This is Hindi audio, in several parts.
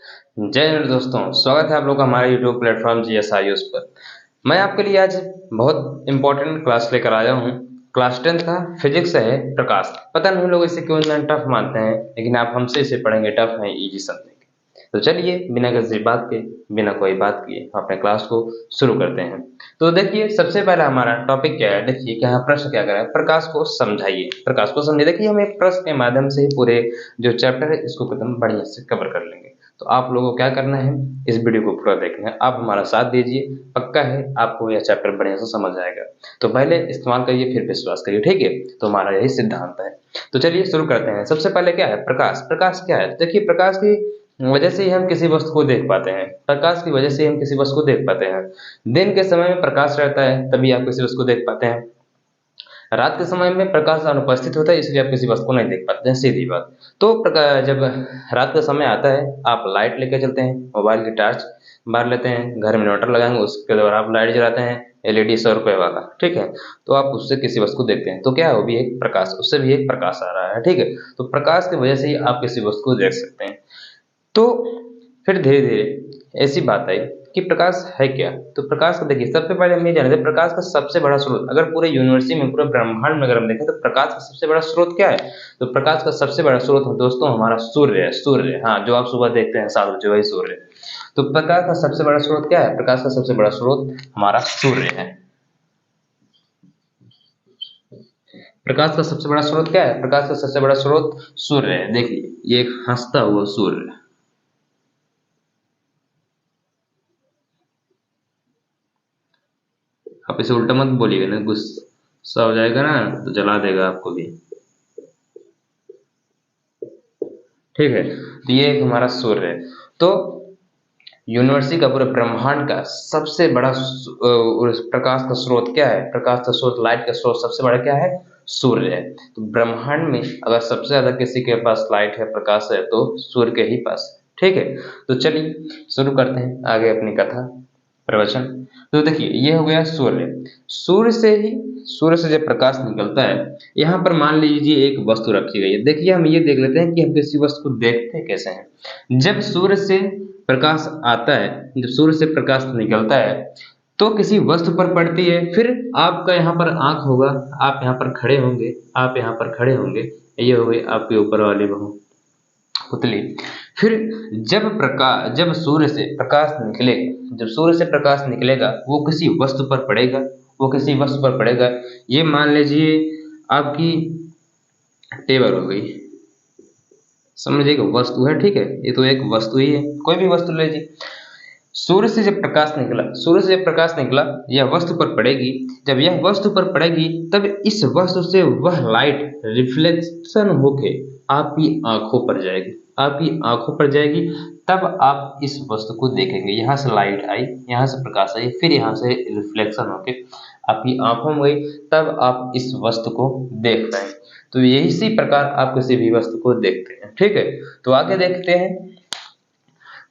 जय हिंद दोस्तों, स्वागत है आप लोग का हमारे यूट्यूब प्लेटफॉर्म GSIUS पर। मैं आपके लिए आज बहुत इंपॉर्टेंट क्लास लेकर आया हूँ। क्लास 10th का फिजिक्स है प्रकाश। पता नहीं लोग इसे क्यों इतना टफ मानते हैं, लेकिन आप हमसे इसे पढ़ेंगे टफ है इजी समझेंगे। तो चलिए बिना किसी बात के, बिना कोई बात किए अपने क्लास को शुरू करते हैं। तो देखिए सबसे पहला हमारा टॉपिक क्या है। देखिए क्या प्रश्न क्या कर रहा है, प्रकाश को समझाइए। प्रकाश को समझिए। देखिए हम एक प्रश्न के माध्यम से ही पूरे जो चैप्टर है इसको एकदम बढ़िया से कवर कर लेंगे। तो आप लोगों को क्या करना है, इस वीडियो को पूरा देखना है। आप हमारा साथ दीजिए, पक्का है आपको यह चैप्टर बढ़िया से समझ आएगा। तो पहले इस्तेमाल करिए फिर विश्वास करिए, ठीक है। तो हमारा यही सिद्धांत है। तो चलिए शुरू करते हैं। सबसे पहले क्या है प्रकाश। प्रकाश क्या है, देखिए प्रकाश की वजह से ही हम किसी वस्तु को देख पाते हैं। प्रकाश की वजह से ही हम किसी वस्तु को देख पाते हैं। दिन के समय में प्रकाश रहता है तभी आप किसी वस्तु को देख पाते हैं। रात के समय में प्रकाश अनुपस्थित होता है इसलिए आप किसी वस्तु को नहीं देख पाते हैं, सीधी बात। तो जब रात का समय आता है आप लाइट लेके चलते हैं, मोबाइल की टॉर्च मार लेते हैं, घर में इन्वर्टर लगाएंगे उसके द्वारा आप लाइट जलाते हैं, LED 100 रुपए वाला, ठीक है। तो आप उससे किसी वस्तु को देखते हैं तो क्या है, वो भी एक प्रकाश, उससे भी एक प्रकाश आ रहा है, ठीक है। तो प्रकाश की वजह से ही आप किसी वस्तु को देख सकते हैं। तो फिर धीरे धीरे ऐसी बात आई कि प्रकाश है क्या। तो प्रकाश को देखिए, सबसे पहले हम ये जानते हैं प्रकाश का सबसे बड़ा स्रोत, अगर पूरे यूनिवर्सिटी में पूरे ब्रह्मांड में अगर हम देखें तो प्रकाश का सबसे बड़ा स्रोत क्या है। तो प्रकाश का सबसे बड़ा स्रोत दोस्तों हमारा सूर्य है। सूर्य, हाँ, जो आप सुबह देखते हैं 7 बजे, वही सूर्य। तो प्रकाश का सबसे बड़ा स्रोत क्या है, प्रकाश का सबसे बड़ा स्रोत हमारा सूर्य है। प्रकाश का सबसे बड़ा स्रोत क्या है, प्रकाश का सबसे बड़ा स्रोत सूर्य है। देखिए ये एक हंसता हुआ सूर्य है। आप इसे उल्टा मत बोलिएगा ना, गुस्सा हो जाएगा ना तो जला देगा आपको भी, ठीक है। तो ये एक हमारा सूर्य है। तो यूनिवर्सिटी का पूरे ब्रह्मांड का सबसे बड़ा प्रकाश का स्रोत क्या है, प्रकाश का स्रोत, लाइट का स्रोत सबसे बड़ा क्या है, सूर्य है। तो ब्रह्मांड में अगर सबसे ज्यादा किसी के पास लाइट है, प्रकाश है, तो सूर्य के ही पास, ठीक है। तो चलिए शुरू करते हैं आगे अपनी कथा, प्रवचन। तो देखिए ये हो गया सूर्य। सूर्य से ही, सूर्य से जब प्रकाश निकलता है, यहाँ पर मान लीजिए एक वस्तु रखी गई है। देखिए हम ये देख लेते हैं कि हम किसी वस्तु को देखते कैसे हैं। जब सूर्य से प्रकाश आता है, जब सूर्य से प्रकाश निकलता है तो किसी वस्तु पर पड़ती है, फिर आपका यहाँ पर आंख होगा, आप यहाँ पर खड़े होंगे, आप यहाँ पर खड़े होंगे, ये हो गई आपके ऊपर वाली बहू पुतली। फिर जब सूर्य से प्रकाश निकलेगा, जब सूर्य से प्रकाश निकलेगा वो किसी वस्तु पर पड़ेगा, वो किसी वस्तु पर पड़ेगा। ये मान लीजिए आपकी टेबल हो गई, समझिएगा वस्तु है, ठीक है। ये तो एक वस्तु ही है, कोई भी वस्तु ले लीजिए। सूर्य से जब प्रकाश निकला, सूर्य से जब प्रकाश निकला यह वस्तु पर पड़ेगी। जब यह वस्तु पर पड़ेगी तब इस वस्तु से वह लाइट रिफ्लेक्शन होके आपकी आंखों पर जाएगी, आपकी आंखों पर जाएगी। तब आप इस वस्तु को देखेंगे। यहाँ से लाइट आई, यहाँ से प्रकाश आई, फिर यहाँ से रिफ्लेक्शन होके आपकी आंखों में गई, तब आप इस वस्तु को देख पाएंगे। तो इसी प्रकार आप किसी भी वस्तु को देखते हैं, ठीक है। तो आगे देखते हैं।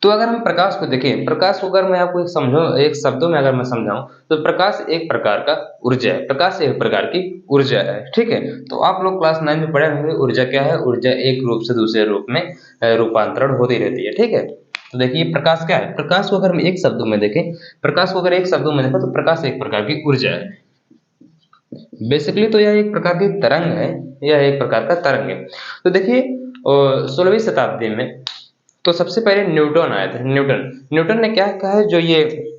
तो अगर हम प्रकाश को देखें, प्रकाश को अगर मैं आपको एक शब्दों में अगर मैं समझाऊं तो प्रकाश एक प्रकार का ऊर्जा है। प्रकाश एक प्रकार की ऊर्जा है, ठीक है। तो आप लोग क्लास 9 में पढ़े होंगे ऊर्जा क्या है। ऊर्जा एक रूप से दूसरे रूप में रूपांतरण होती रहती है, ठीक है। तो देखिए प्रकाश क्या है, प्रकाश को अगर हम एक शब्दों में देखें, प्रकाश को अगर एक शब्दों में देखें तो प्रकाश एक प्रकार की ऊर्जा है। बेसिकली तो यह एक प्रकार की तरंग है, यह एक प्रकार का तरंग है। तो देखिए 16वीं शताब्दी में तो सबसे पहले न्यूटन आए थे। न्यूटन न्यूटन ने क्या कहा है, जो ये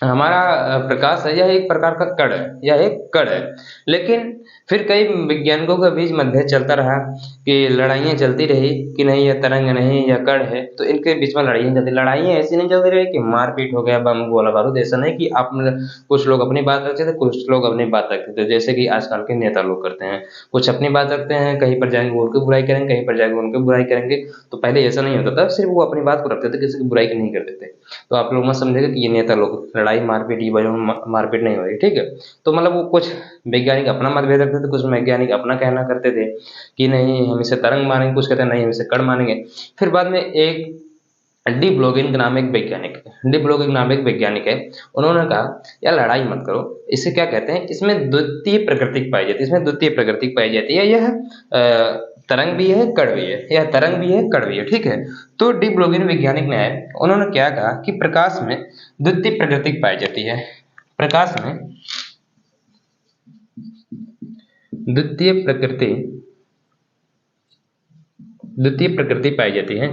हमारा प्रकाश है यह एक प्रकार का कण है, यह एक कण है। लेकिन फिर कई वैज्ञानिकों के बीच मतभेद चलता रहा कि लड़ाइयाँ चलती रही कि नहीं यह तरंग नहीं यह कण है। तो इनके बीच में लड़ाइयाँ चलती, लड़ाइयाँ ऐसी नहीं चलती रही कि मारपीट हो गया, बम गोला बारूद, ऐसा नहीं कि आप कुछ लोग अपनी बात रखते थे, कुछ लोग अपनी बात रखते थे, जैसे कि आजकल के नेता लोग करते हैं। कुछ अपनी बात रखते हैं, कहीं पर जाएंगे उनकी बुराई करेंगे, कहीं पर जाएंगे उनकी बुराई करेंगे। तो पहले ऐसा नहीं होता था, सिर्फ वो अपनी बात को रखते थे, किसी की बुराई नहीं करते थे। तो आप लोग मत समझेगा कि ये नेता लोग लड़ाई मारपीट, ये वजह मारपीट नहीं हो रही, ठीक है। तो मतलब वो कुछ वैज्ञानिक अपना मतभेद रखते थे, कुछ वैज्ञानिक अपना कहना करते थे कि नहीं हम इसे तरंग मानेंगे, कुछ कहते हैं नहीं हम इसे कण मानेंगे। फिर बाद में एक डी ब्लॉगिंग नाम एक वैज्ञानिक है, डी ब्लॉगिंग नाम एक वैज्ञानिक है, उन्होंने कहा यार लड़ाई मत करो, इसे क्या कहते हैं, इसमें द्वितीय प्रकृति पाई जाती है, इसमें द्वितीय प्रकृति पाई जाती है। यह तरंग भी है कण भी है, या तरंग भी है कण भी है, ठीक है। तो डी ब्रोगिन वैज्ञानिक ने उन्होंने क्या कहा कि प्रकाश में द्वितीय प्रकृति पाई जाती है, प्रकाश में द्वितीय प्रकृति पाई जाती है।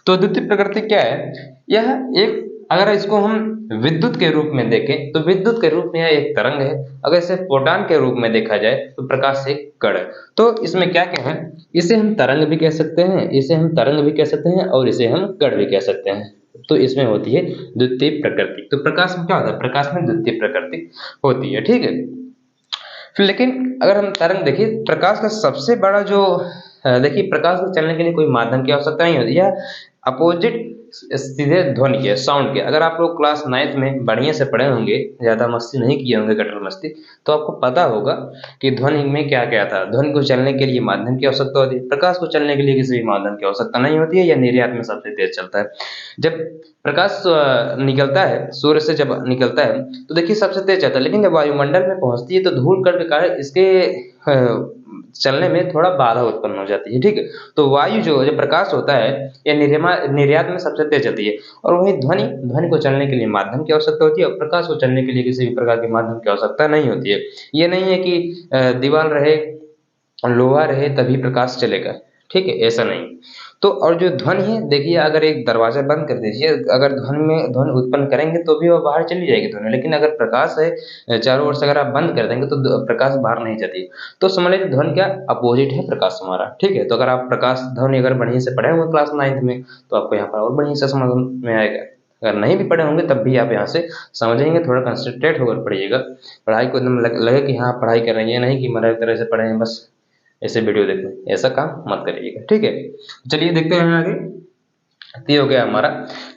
तो द्वितीय प्रकृति क्या है? यह एक, अगर इसको हम विद्युत के रूप में देखें तो विद्युत के रूप में यह एक तरंग है, अगर इसे फोटॉन के रूप में देखा जाए तो प्रकाश एक कण है। तो इसमें क्या क्या है, इसे हम तरंग भी कह सकते हैं, इसे हम तरंग भी कह सकते हैं, और इसे हम कण भी कह सकते हैं। तो इसमें होती है द्वितीय प्रकृति। तो प्रकाश में क्या होता है? प्रकाश में द्वितीय प्रकृति होती है, ठीक है। फिर लेकिन अगर हम तरंग देखिए, प्रकाश का सबसे बड़ा जो देखिए, प्रकाश को चलने के लिए कोई माध्यम की आवश्यकता नहीं होती है, अपोजिट सीधे ध्वनि के, साउंड के। अगर आप लोग क्लास 9th में बढ़िया से पढ़े होंगे, ज़्यादा मस्ती नहीं किए होंगे, कटर मस्ती, तो आपको पता होगा कि ध्वनि में क्या क्या था। ध्वनि को चलने के लिए माध्यम की आवश्यकता होती है, प्रकाश को चलने के लिए किसी भी माध्यम की आवश्यकता नहीं होती है, यह निर्यात में सबसे तेज चलता है। जब प्रकाश निकलता है, सूर्य से जब निकलता है तो देखिए सबसे तेज चलता है, लेकिन जब वायुमंडल में पहुंचती है तो धूल कण के कारण इसके चलने में थोड़ा बाधा उत्पन्न हो जाती है, ठीक है। तो वायु जो प्रकाश होता है, यह निर्यात में सबसे तेज चलती है। और वही ध्वनि को चलने के लिए माध्यम की आवश्यकता होती है, और प्रकाश को चलने के लिए किसी भी प्रकार के माध्यम की आवश्यकता नहीं होती है। ये नहीं है कि दीवार रहे, लोहा रहे तभी प्रकाश चलेगा, ठीक है, ऐसा नहीं। तो और जो ध्वनि है, देखिए अगर एक दरवाजा बंद कर दीजिए, अगर ध्वनि उत्पन्न करेंगे तो भी वो बाहर चली जाएगी ध्वनि, लेकिन अगर प्रकाश है चारों ओर से, अगर आप बंद कर देंगे तो प्रकाश बाहर नहीं जाती। तो समझ लीजिए ध्वनि क्या अपोजिट है प्रकाश हमारा, ठीक है। तो अगर आप प्रकाश ध्वनि अगर बढ़िया से पढ़े होंगे क्लास 9th में तो आपको यहाँ पर और बढ़िया से समझ में आएगा। अगर नहीं भी पढ़े होंगे तब भी आप यहाँ से समझेंगे, थोड़ा कंसंट्रेट होकर पढ़िएगा। पढ़ाई को एकदम लगे कि हाँ पढ़ाई कर रहे हैं, नहीं कि मरे तरह से पढ़े हैं बस ऐसे वीडियो देखने, ऐसा काम मत करिएगा, ठीक है। चलिए देखते हैं आगे। ये हो गया हमारा।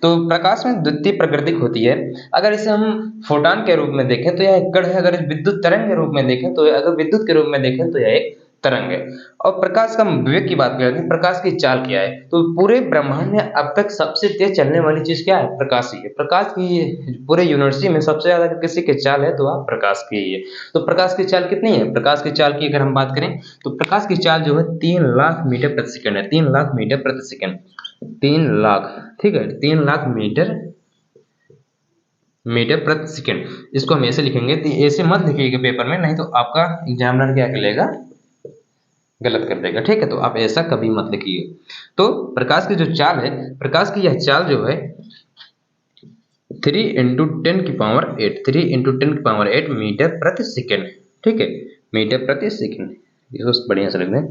तो प्रकाश में द्वितीय प्रकृति होती है। अगर इसे हम फोटॉन के रूप में देखें तो यह एक कण है, अगर विद्युत तरंग के रूप में देखें तो, अगर विद्युत के रूप में देखें तो यह एक तरंग है। और प्रकाश का वेग की बात करते हैं, प्रकाश की चाल क्या है? तो पूरे ब्रह्मांड में अब तक सबसे तेज चलने वाली चीज क्या है? प्रकाश ही है। प्रकाश की पूरे यूनिवर्सिटी में सबसे ज्यादा अगर किसी की चाल है तो वह प्रकाश की ही है। तो प्रकाश की चाल कितनी है? प्रकाश की चाल की अगर हम बात करें तो प्रकाश की चाल जो है 3 लाख मीटर प्रति सेकंड है। 3 लाख मीटर प्रति सेकंड, 3 लाख, ठीक है, 3 लाख मीटर प्रति सेकंड। इसको हम ऐसे लिखेंगे, तो ऐसे मत लिखिएगा पेपर में, नहीं तो आपका एग्जामिनर क्या करेगा, गलत कर देगा, ठीक है। तो आप ऐसा कभी मत लिखिए। तो प्रकाश की जो चाल है, प्रकाश की यह चाल जो है 3 × 10⁸, 3 × 10⁸ मीटर प्रति सेकंड, ठीक है, मीटर प्रति सेकंड। इसको बढ़िया से लिख दें,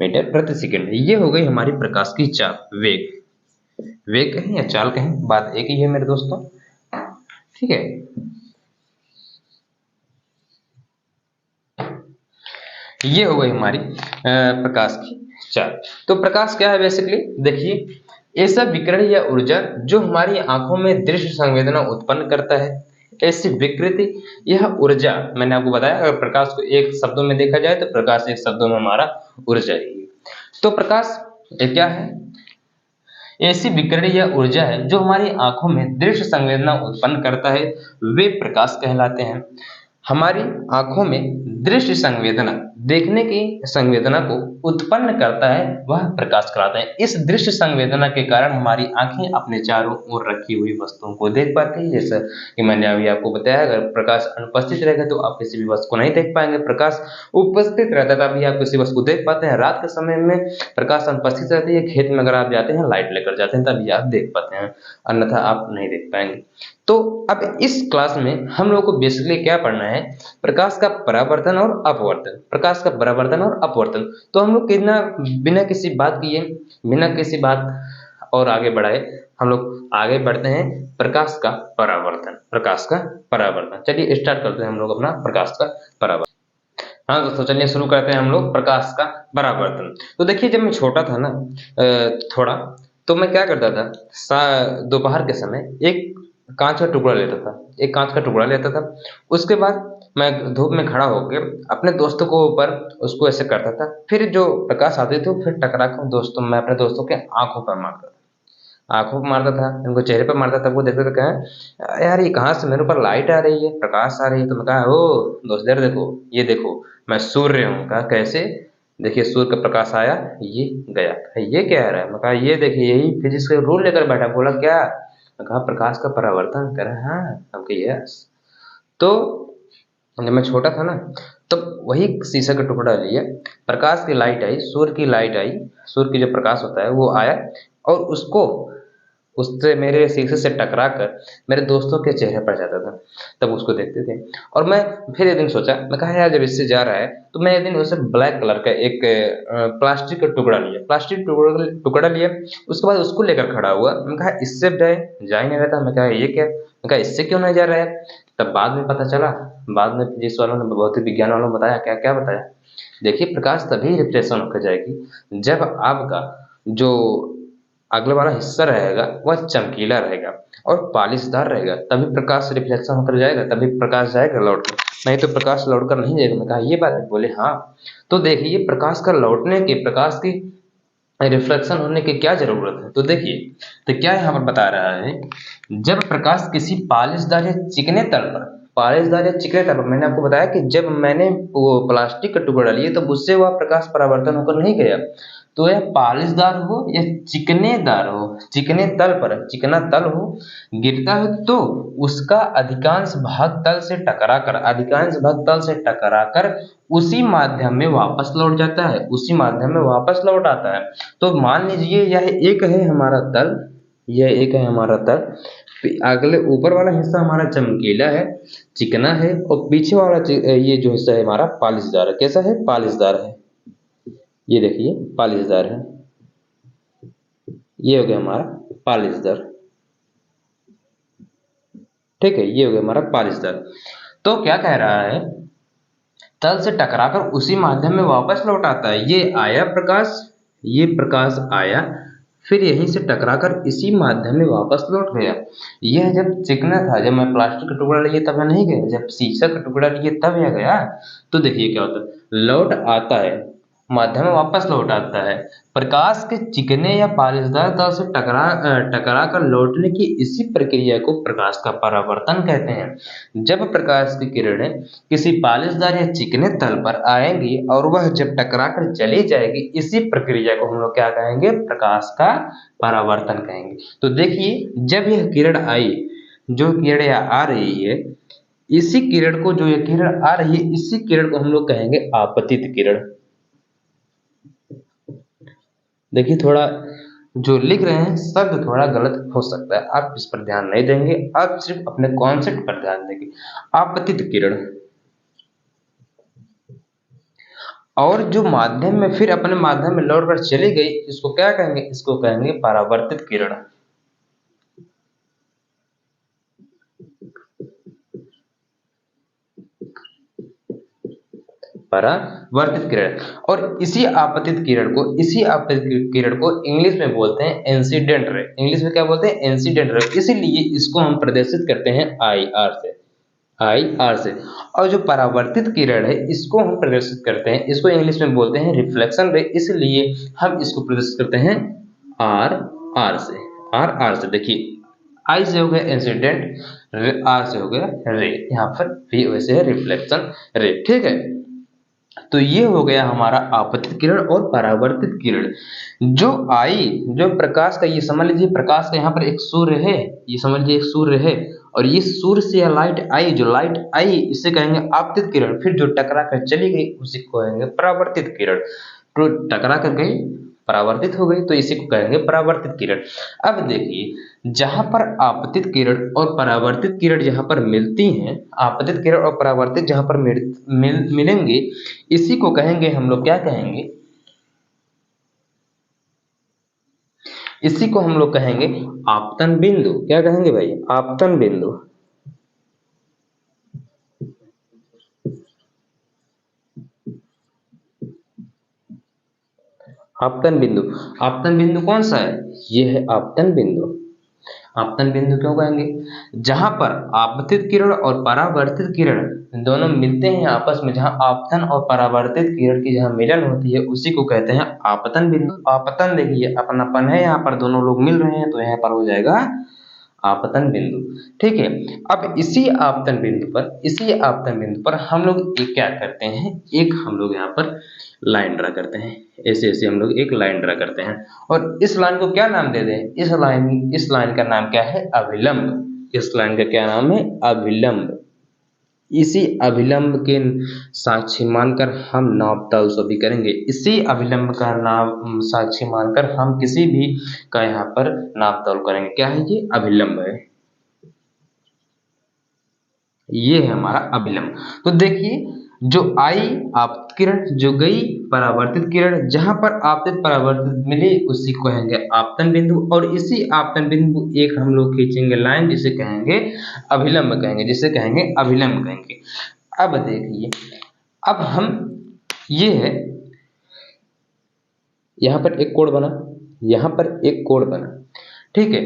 मीटर प्रति सेकंड। ये हो गई हमारी प्रकाश की चाल। वेग कहें या चाल कहें, बात एक ही है मेरे दोस्तों, ठीक है। ये हो गई हमारी प्रकाश की चाल। तो प्रकाश क्या है बेसिकली, देखिए ऐसा विकिरण या ऊर्जा जो हमारी आंखों में दृश्य संवेदना उत्पन्न करता है, ऐसी विकृति, यह ऊर्जा, मैंने आपको बताया अगर प्रकाश को एक शब्दों में देखा जाए तो प्रकाश एक शब्दों में हमारा ऊर्जा ही है। तो प्रकाश ये क्या है? ऐसी विकिरण या ऊर्जा है जो हमारी आंखों में दृश्य संवेदना उत्पन्न करता है, वे प्रकाश कहलाते हैं। हमारी आंखों में दृश्य संवेदना, देखने की संवेदना को उत्पन्न करता है, वह प्रकाश कहलाता है। इस दृश्य संवेदना के कारण हमारी आंखें अपने चारों ओर रखी हुई वस्तुओं को देख पाती है। जैसा कि मैंने अभी आपको बताया, अगर प्रकाश अनुपस्थित रहेगा तो आप किसी भी वस्तु को नहीं देख पाएंगे, प्रकाश उपस्थित रहता है तभी आप किसी वस्तु को देख पाते हैं। रात के समय में प्रकाश अनुपस्थित रहती है, खेत में अगर आप जाते हैं लाइट लेकर जाते हैं तभी आप देख पाते हैं, अन्यथा आप नहीं देख पाएंगे। तो अब इस क्लास में हम लोगों को बेसिकली क्या पढ़ना है? प्रकाश का परावर्तन और अपवर्तन। प्रकाश का परावर्तन और अपवर्तन। तो हम लोग बिना किसी बात किए, बिना किसी बात और आगे बढ़ाए, हम लोग आगे बढ़ते हैं प्रकाश का परावर्तन। प्रकाश का परावर्तन, चलिए स्टार्ट करते हैं हम लोग अपना प्रकाश का परावर्तन। हाँ दोस्तों, चलिए शुरू करते हैं हम लोग प्रकाश का परावर्तन। तो देखिए जब मैं छोटा था ना थोड़ा, तो मैं क्या करता था, दोपहर के समय एक कांच का टुकड़ा लेता था, एक कांच का टुकड़ा लेता था। उसके बाद मैं धूप में खड़ा होकर अपने दोस्तों को ऊपर उसको ऐसे करता था, फिर जो प्रकाश आते थे फिर टकरा कर मैं अपने दोस्तों के आंखों पर मारता था, आंखों पर मारता था, इनको चेहरे पर मारता था। वो देखते थे, कहें यार ये कहाँ से मेरे ऊपर लाइट आ रही है, प्रकाश आ रही है। तो मैं कहा, ओ दोस्त इधर देखो, ये देखो मैं सूर्य हूँ। कहा कैसे? देखिए सूर्य का प्रकाश आया, ये गया। ये क्या है रहा है? मैं कहा ये देखिए यही फिजिक्स का रूल लेकर बैठा। बोला क्या? मैं कहा प्रकाश का परावर्तन कर। हाँ, हम कहा यस। तो जब मैं छोटा था ना, तब वही शीशा का टुकड़ा लिया, प्रकाश की लाइट आई, सूर्य की लाइट आई, सूर्य की जो प्रकाश होता है वो आया, और उससे मेरे शीशे से टकरा कर मेरे दोस्तों के चेहरे पर जाता था, तब उसको देखते थे। और मैं फिर एक दिन सोचा, मैं कहा यार जब इससे जा रहा है, तो मैं एक दिन उसे ब्लैक कलर का एक प्लास्टिक का टुकड़ा लिया, टुकड़ा लिया। उसके बाद उसको लेकर खड़ा हुआ। मैं कहा इससे जा ही नहीं रहता। मैं कहा ये क्या? मैं कहा इससे क्यों नहीं जा रहा है? तब बाद में पता चला, बाद में फिजिक्स वालों ने, भौतिक विज्ञान वालों ने बताया। क्या क्या बताया? देखिए प्रकाश तभी रिफ्लेक्शन होकर जाएगी जब आपका जो अगला वाला हिस्सा रहेगा वह चमकीला रहेगा और पॉलिशदार रहेगा, तभी प्रकाश रिफ्लेक्शन होकर जाएगा, तभी प्रकाश जाएगा लौट कर, नहीं तो प्रकाश लौट कर नहीं जाएगा। मैं कहा ये बात है? बोले हाँ। तो देखिए प्रकाश का लौटने की, प्रकाश की रिफ्लेक्शन होने की क्या जरूरत है? तो देखिए, तो क्या यहाँ पर बता रहा है, जब प्रकाश किसी पालिशदार या चिकने तल पर, पालिशदार या चिकने तल पर, मैंने आपको बताया कि जब मैंने वो प्लास्टिक का टुकड़ा लिए तो उससे वह प्रकाश परावर्तन होकर नहीं गया। तो यह पालिशदार हो या चिकनेदार हो, चिकने तल पर, चिकना तल हो, गिरता है तो उसका अधिकांश भाग तल से टकराकर, अधिकांश भाग तल से टकराकर उसी माध्यम में वापस लौट जाता है, उसी माध्यम में वापस लौट आता है। तो मान लीजिए यह एक है हमारा तल, यह एक है हमारा तल, अगले ऊपर वाला हिस्सा हमारा चमकीला है, चिकना है, और पीछे वाला ये जो हिस्सा है हमारा पालिशदार है। कैसा है? पालिशदार है। ये देखिए पालिशदार है, ये हो गया हमारा पालिशदार। ठीक है, ये हो गया हमारा पालिशदार। तो क्या कह रहा है, तल से टकराकर उसी माध्यम में वापस लौट आता है। ये आया प्रकाश, ये प्रकाश आया, फिर यहीं से टकराकर इसी माध्यम में वापस लौट गया। यह जब चिकना था, जब मैं प्लास्टिक का टुकड़ा लिए तब यह नहीं गया, जब शीशा का टुकड़ा लिए तब यह गया। तो देखिए क्या होता है, लौट आता है, माध्यम में वापस लौट आता है। प्रकाश के चिकने या पालिशदार तल से टकरा कर लौटने की इसी प्रक्रिया को प्रकाश का परावर्तन कहते हैं। जब प्रकाश की किरणें किसी पालिशदार या चिकने तल पर आएंगी और वह जब टकरा कर चली जाएगी, इसी प्रक्रिया को हम लोग क्या कहेंगे? प्रकाश का परावर्तन कहेंगे। तो देखिए जब यह किरण आई, जो किरण आ रही है, इसी किरण को, जो यह किरण आ रही है, इसी किरण को हम लोग कहेंगे आपतित किरण। देखिए थोड़ा जो लिख रहे हैं शब्द थोड़ा गलत हो सकता है, आप इस पर ध्यान नहीं देंगे, आप सिर्फ अपने कॉन्सेप्ट पर ध्यान देंगे। आपतित किरण, और जो माध्यम में फिर अपने माध्यम में लौट कर चली गई, इसको क्या कहेंगे? इसको कहेंगे परावर्तित किरण। परावर्तित किरण। और इसी आपतित किरण को इंग्लिश में बोलते हैं इंसिडेंट रे। इंग्लिश में क्या बोलते हैं? Incident ray. इसीलिए इसको हम प्रदर्शित करते हैं IR से, IR से। और जो परावर्तित किरण है इसको हम प्रदर्शित करते हैं, इसको इंग्लिश में बोलते हैं रिफ्लेक्शन रे। इसलिए हम इसको प्रदर्शित करते हैं RR से, RR से। देखिए I से हो गया इंसिडेंट, R से हो गया रे, यहाँ पर भी वैसे है रिफ्लेक्शन रे। ठीक है, तो ये हो गया हमारा आपतित किरण और परावर्तित किरण। जो आई, जो प्रकाश का, ये समझ लीजिए प्रकाश का यहाँ पर एक सूर्य है, ये समझ लीजिए एक सूर्य है, और ये सूर्य से लाइट आई, जो लाइट आई इसे कहेंगे आपतित किरण। फिर जो टकरा कर चली गई उसी को कहेंगे परावर्तित किरण। तो टकरा कर गई, परावर्तित हो गई, तो इसी को कहेंगे परावर्तित किरण। अब देखिए जहां पर आपतित किरण और परावर्तित किरण जहां पर मिलती हैं, आपतित किरण और परावर्तित जहां पर मिलेंगे, इसी को कहेंगे हम लोग, क्या कहेंगे? इसी को हम लोग कहेंगे आपतन बिंदु। क्या कहेंगे भाई? आपतन बिंदु। आपतन बिंदु, आपतन बिंदु कौन सा है? ये है आपतन बिंदु। आपतन बिंदु क्यों कहेंगे? जहां पर आपतित किरण और परावर्तित किरण दोनों मिलते हैं आपस में, जहां आपतन और परावर्तित किरण की जहां मिलन होती है, उसी को कहते हैं आपतन बिंदु। आपतन देखिए अपनापन है, यहाँ पर दोनों लोग मिल रहे हैं, तो यहाँ पर हो जाएगा आपतन बिंदु। ठीक है, अब इसी आपतन बिंदु पर हम लोग एक क्या करते हैं, एक हम लोग यहाँ पर लाइन ड्रा करते हैं, ऐसे ऐसे हम लोग एक लाइन ड्रा करते हैं और इस लाइन को क्या नाम दे दें, इस लाइन का नाम क्या है, अभिलंब। इस लाइन का क्या नाम है, अभिलंब। इसी अभिलंब के साक्षी मानकर हम नाप तौल सभी करेंगे। इसी अभिलंब का नाम साक्षी मानकर हम किसी भी का यहाँ पर नाप तौल करेंगे। क्या है ये, अभिलंब है, ये है हमारा अभिलंब। तो देखिए, जो आई आपतित किरण, जो गई परावर्तित किरण, जहां पर आपतित परावर्तित मिले उसी को कहेंगे आपतन बिंदु, और इसी आपतन बिंदु एक हम लोग खींचेंगे लाइन, जिसे कहेंगे अभिलंब कहेंगे, जिसे कहेंगे अभिलंब कहेंगे। अब देखिए, अब हम ये है, यहाँ पर एक कोण बना, यहाँ पर एक कोण बना। ठीक है,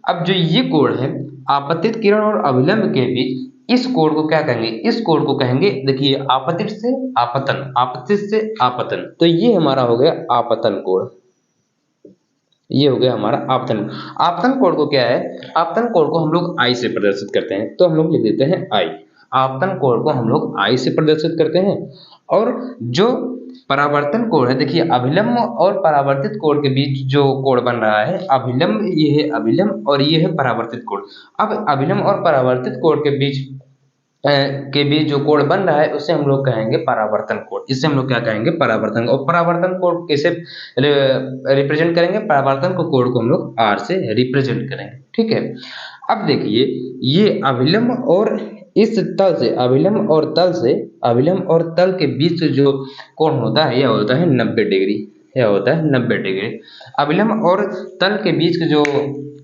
अब जो ये कोण है आपतित किरण और अभिलंब के बीच, इस कोण को क्या कहेंगे, इस कोण को कहेंगे, देखिए आपतित से आपतन, आपतित से आपतन, तो ये हमारा हो गया आपतन कोण, ये हो गया हमारा आपतन। आपतन कोण को क्या है, आपतन कोण को हम लोग आई से प्रदर्शित करते हैं, तो हम लोग लिख देते हैं आई। आपतन कोण को हम लोग आई से प्रदर्शित करते हैं। और जो परावर्तन कोण है, देखिए अभिलंब और परावर्तित कोण के बीच जो कोण बन रहा है अभिलंब, ये है अभिलंब और ये है परावर्तित कोण। अब अभिलंब और परावर्तित कोण के बीच जो कोण बन रहा है उसे हम लोग कहेंगे परावर्तन कोण। इसे हम लोग क्या कहेंगे, परावर्तन। और परावर्तन कोण कैसे रिप्रेजेंट करेंगे, परावर्तन को कोण को हम लोग आर से रिप्रेजेंट करेंगे। ठीक है, अब देखिए, ये अभिलंब और इस तल से, अभिलंब और तल के बीच जो कोण होता है यह होता है 90 डिग्री, यह होता है 90 डिग्री। अभिलंब और तल के बीच का जो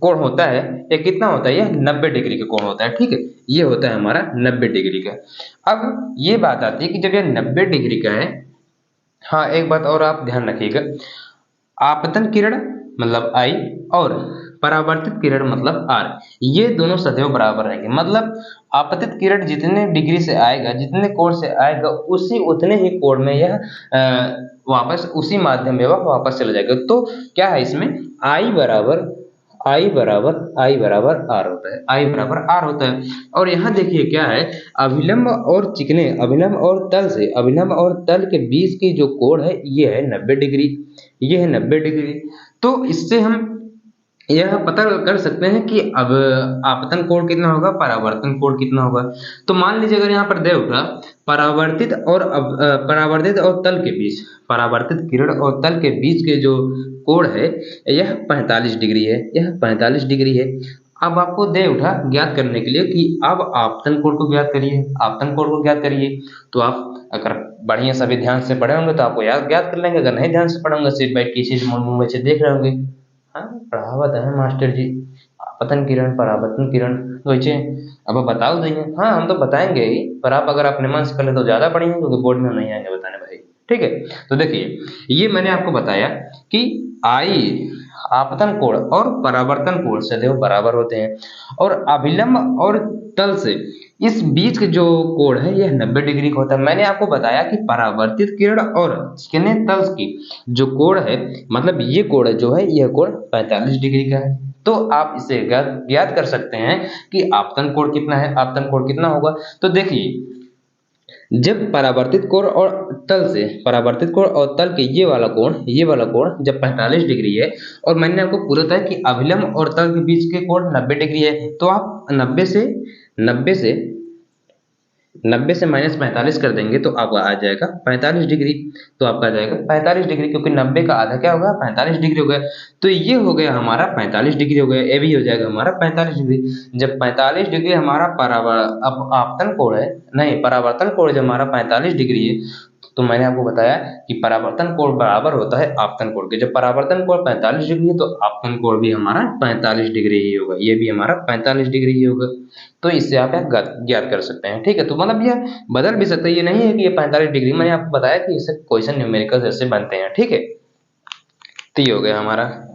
कोण होता है यह कितना होता है, यह 90 डिग्री का कोण होता है। ठीक है, ये होता है हमारा 90 डिग्री का। अब ये बात आती है कि जब यह 90 डिग्री का है, हाँ एक बात और आप ध्यान रखिएगा, आपतन किरण मतलब आई और परावर्तित किरण मतलब आर, ये दोनों सदैव बराबर रहेंगे। मतलब आपतित किरण जितने डिग्री से आएगा, जितने कोण से आएगा, उसी उतने ही कोण में यह वापस उसी माध्यम में वह वापस चला जाएगा। तो क्या है इसमें, आई बराबर आर होता है, आई बराबर आर होता है। और यहाँ देखिए क्या है, अभिलंब और तल के बीच की जो कोण है ये है 90 डिग्री, ये है 90 डिग्री। तो इससे हम यह पता कर सकते हैं कि अब आपतन कोण कितना होगा, परावर्तन कोण कितना होगा। तो मान लीजिए अगर यहाँ पर दे उठा परावर्तित और तल के बीच, परावर्तित किरण और तल के बीच के जो कोण है यह 45 डिग्री है, यह 45 डिग्री है। अब आपको दे उठा ज्ञात करने के लिए कि अब आपतन कोण को ज्ञात करिए, आपतन कोण को ज्ञात करिए। तो आप अगर बढ़िया सभी ध्यान से पढ़े होंगे तो आपको ज्ञात कर लेंगे, अगर नहीं ध्यान से पढ़े होंगे, सीट बैठ की चीज मुंह में से देख रहे होंगे, हाँ पढ़ावत है मास्टर जी, आपतन किरण परावर्तन किरण वैसे अब बताओ देंगे, हाँ हम तो बताएंगे ही, पर आप अगर अपने मन से कर ले तो ज्यादा बढ़िया, क्योंकि बोर्ड में नहीं आएंगे बताने भाई। ठीक है, तो देखिए ये मैंने आपको बताया कि आई आपतन कोण और परावर्तन कोण सदैव बराबर होते हैं, और अभिलंब और तल से इस बीच के जो कोण है यह 90 डिग्री का होता है। मैंने आपको बताया कि परावर्तित किरण और चिकने तल की जो कोण है, मतलब ये कोण जो है यह कोण 45 डिग्री का है। तो आप इसे ज्ञात कर सकते हैं कि आपतन कोण कितना है, आपतन कोण कितना होगा। तो देखिए, जब परावर्तित कोण और तल के ये वाला कोण जब 45 डिग्री है, और मैंने आपको पूरा बताया कि अभिलंब और तल के बीच के कोण 90 डिग्री है, तो आप 90 से माइनस 45 कर देंगे तो आपका आ जाएगा 45 डिग्री। तो आपका आ जाएगा 45 डिग्री, क्योंकि 90 का आधा क्या होगा, 45 डिग्री हो गया। तो ये हो गया हमारा 45 डिग्री हो गया, ये भी हो जाएगा हमारा 45 डिग्री। जब 45 डिग्री हमारा आपतन कोण है, नहीं परावर्तन कोण जब हमारा 45 डिग्री है, तो मैंने आपको बताया कि परावर्तन कोण बराबर होता है आपतन कोण के। जब परावर्तन कोण 45 डिग्री है तो आपतन कोण भी हमारा 45 डिग्री ही होगा, ये भी हमारा 45 डिग्री ही होगा। तो इससे आप ज्ञात कर सकते हैं। ठीक है, तो मतलब यह बदल भी सकता है, ये नहीं है कि ये 45 डिग्री, मैंने आपको बताया कि इससे क्वेश्चन न्यूमेरिकल ऐसे बनते हैं। ठीक है, तो ये हो गया हमारा।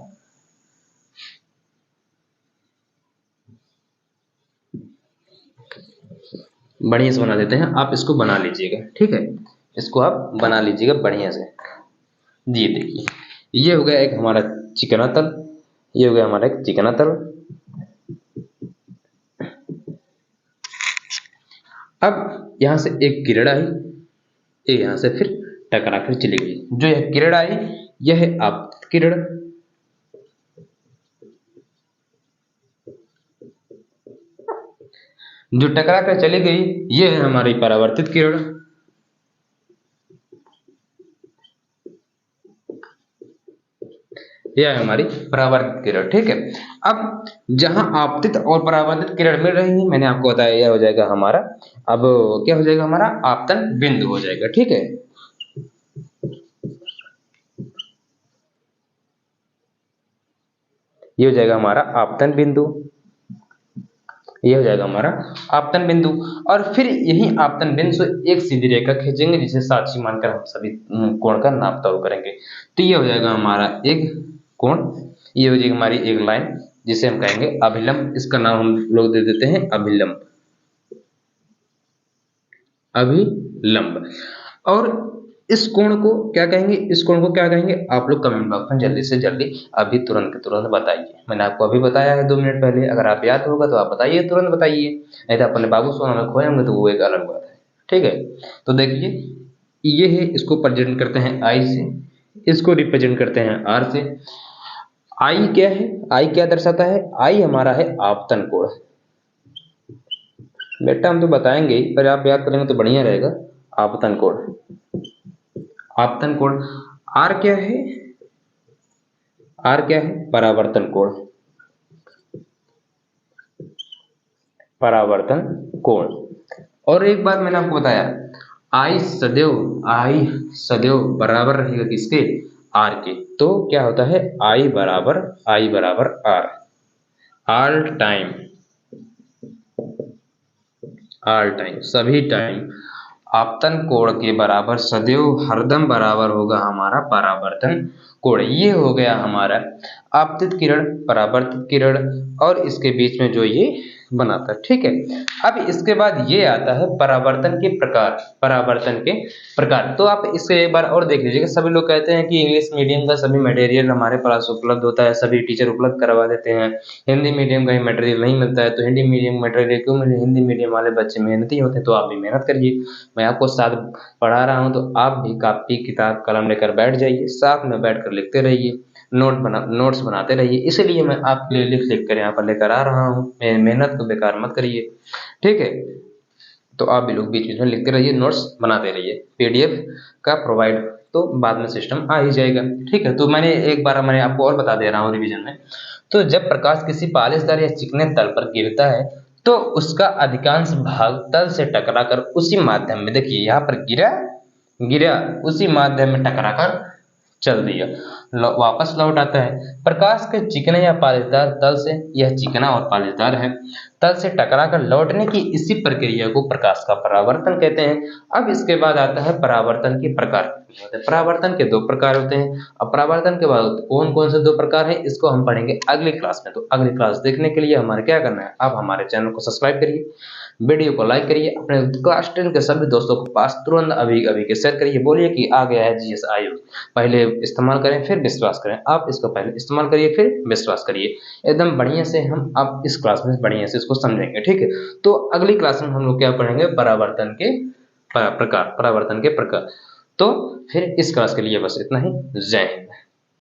बढ़िया से बना देते हैं, आप इसको बना लीजिएगा। ठीक है, इसको आप बना लीजिएगा बढ़िया से। जी देखिए, ये हो गया एक हमारा चिकना तल, ये हो गया हमारा एक चिकना तल, अब यहाँ से एक किरण आई, ये यहाँ से फिर टकरा कर चली गई। जो यह किरण आई यह है आपतित किरण, जो टकरा कर चली गई यह है हमारी परावर्तित किरण। यह है हमारी परावर्तित किरण। ठीक है, अब जहां आपतित और परावर्तित किरण मिल रही है, मैंने आपको बताया यह हो जाएगा हमारा, अब क्या हो जाएगा हमारा आपतन बिंदु हो जाएगा। ठीक है, ये हो जाएगा हमारा आपतन बिंदु, ये हो जाएगा हमारा आपतन बिंदु। और फिर यही आपतन बिंदु से एक सीधी रेखा खींचेंगे जिसे साक्षी मानकर हम सभी कोण का नाप तोल करेंगे। तो ये हो जाएगा हमारा एक कोण, ये हो जाएगी हमारी एक लाइन जिसे हम कहेंगे अभिलंब। इसका नाम हम लोग दे देते हैं अभिलंब, अभिलंब। और इस कोण को क्या कहेंगे, इस कोण को क्या कहेंगे, आप लोग कमेंट बॉक्स में जल्दी से जल्दी अभी तुरंत के तुरंत बताइए। मैंने आपको अभी बताया है 2 मिनट पहले, अगर आप याद होगा तो आप बताइए, तुरंत बताइए, नहीं तो अपने बाबू सोना में खोए होंगे तो वो एक अलग बात है। ठीक है, तो देखिए ये है, इसको प्रेजेंट करते हैं आई से, इसको रिप्रेजेंट करते हैं आर से। आई क्या है, आई क्या दर्शाता है, आई हमारा है आपतन कोण। बेटा हम तो बताएंगे ही, पर आप याद करेंगे तो बढ़िया रहेगा। आपतन कोण, आपतन कोण। आर क्या है, आर क्या है, परावर्तन कोण, परावर्तन कोण। और एक बात मैंने आपको बताया, आई सदैव बराबर रहेगा किसके, आर के। तो क्या होता है आई बराबर R, all time, all time, सभी टाइम आपतन कोण के बराबर सदैव हरदम बराबर होगा हमारा परावर्तन कोण। ये हो गया हमारा आपतित किरण, परावर्तित किरण और इसके बीच में जो ये बनाता है। ठीक है, अब इसके बाद ये आता है परावर्तन के प्रकार, परावर्तन के प्रकार। तो आप इसे एक बार और देख लीजिएगा। सभी लोग कहते हैं कि इंग्लिश मीडियम का सभी मटेरियल हमारे पास उपलब्ध होता है, सभी टीचर उपलब्ध करवा देते हैं, हिंदी मीडियम का ही मटेरियल नहीं मिलता है। तो हिंदी मीडियम मटेरियल क्यों मिले, हिंदी मीडियम वाले बच्चे मेहनती होते हैं, तो आप भी मेहनत करिए। मैं आपको साथ पढ़ा रहा हूँ तो आप भी कॉपी किताब कलम लेकर बैठ जाइए, साथ में बैठकर लिखते रहिए, नोट्स बनाते रहिए। इसलिए मैं आपके लिए लिख लिख कर यहाँ पर लेकर आ रहा हूँ, मेहनत को बेकार मत करिए। ठीक है, तो आप भी लोग बीच बीच में लिखते रहिए, नोट्स बनाते रहिए। पीडीएफ का प्रोवाइड तो बाद में सिस्टम आ ही जाएगा। ठीक है, तो मैंने आपको और बता दे रहा हूँ रिवीजन में। तो जब प्रकाश किसी पालिशदार या चिकने तल पर गिरता है तो उसका अधिकांश भाग तल से टकराकर उसी माध्यम में, देखिए यहाँ पर गिरा उसी माध्यम में टकराकर चल दिया, वापस लौट आता है। प्रकाश के चिकने या पालिशदार तल से, यह चिकना और पालिशदार है, तल से टकराकर लौटने की इसी प्रक्रिया को प्रकाश का परावर्तन कहते हैं। अब इसके बाद आता है परावर्तन के प्रकार। परावर्तन के 2 प्रकार होते हैं। अब परावर्तन के बाद कौन कौन से 2 प्रकार हैं, इसको हम पढ़ेंगे अगली क्लास में। तो अगली क्लास देखने के लिए हमारे क्या करना है, आप हमारे चैनल को सब्सक्राइब करिए, वीडियो को लाइक करिए, अपने क्लास 10 के सभी दोस्तों को पास तुरंत अभी के शेयर करिए, बोलिए कि आ गया है जीएस आयु, पहले इस्तेमाल करें फिर विश्वास करें। आप इसको पहले इस्तेमाल करिए फिर विश्वास करिए, एकदम बढ़िया से हम आप इस क्लास में बढ़िया से इसको समझेंगे। ठीक है, तो अगली क्लास में हम लोग क्या पढ़ेंगे, परावर्तन के प्रकार, परावर्तन के प्रकार। तो फिर इस क्लास के लिए बस इतना ही। जय हिंद।